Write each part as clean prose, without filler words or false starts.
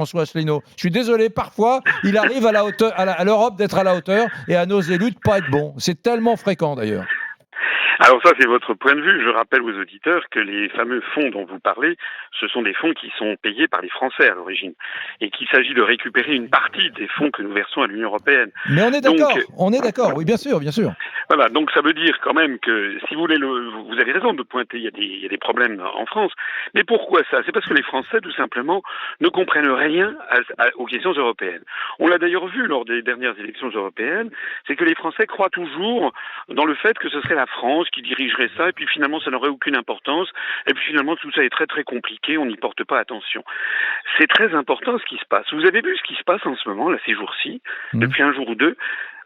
François Asselineau. Je suis désolé, parfois, il arrive à la hauteur, à l'Europe d'être à la hauteur et à nos élus de pas être bons. C'est tellement fréquent d'ailleurs. Alors ça, c'est votre point de vue. Je rappelle aux auditeurs que les fameux fonds dont vous parlez, ce sont des fonds qui sont payés par les Français à l'origine et qu'il s'agit de récupérer une partie des fonds que nous versons à l'Union européenne. Mais Donc, on est d'accord, oui, bien sûr, bien sûr. voilà, donc ça veut dire quand même que, si vous voulez, vous avez raison de pointer, il y a des problèmes en France. Mais pourquoi ça? C'est parce que les Français, tout simplement, ne comprennent rien aux questions européennes. On l'a d'ailleurs vu lors des dernières élections européennes, c'est que les Français croient toujours dans le fait que ce serait la France qui dirigerait ça, et puis finalement ça n'aurait aucune importance, et puis finalement tout ça est très très compliqué, on n'y porte pas attention. C'est très important ce qui se passe. Vous avez vu ce qui se passe en ce moment, là, ces jours-ci, depuis un jour ou deux,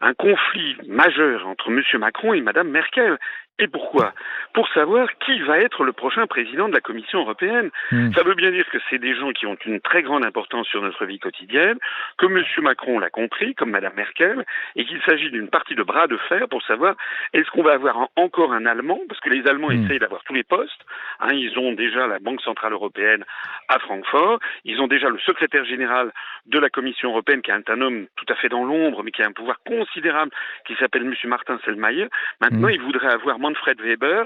un conflit majeur entre M. Macron et Mme Merkel. Et pourquoi? Pour savoir qui va être le prochain président de la Commission européenne. Ça veut bien dire que c'est des gens qui ont une très grande importance sur notre vie quotidienne, que M. Macron l'a compris, comme Mme Merkel, et qu'il s'agit d'une partie de bras de fer pour savoir est-ce qu'on va avoir encore un Allemand, parce que les Allemands essayent d'avoir tous les postes. Ils ont déjà la Banque Centrale Européenne à Francfort, ils ont déjà le secrétaire général de la Commission Européenne, qui est un homme tout à fait dans l'ombre, mais qui a un pouvoir considérable, qui s'appelle M. Martin Selmayr. Maintenant, il voudrait avoir Manfred Weber,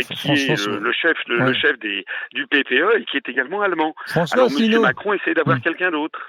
qui est le chef du PPE et qui est également allemand. François Alors, M. Asselineau. Macron essaie d'avoir quelqu'un d'autre.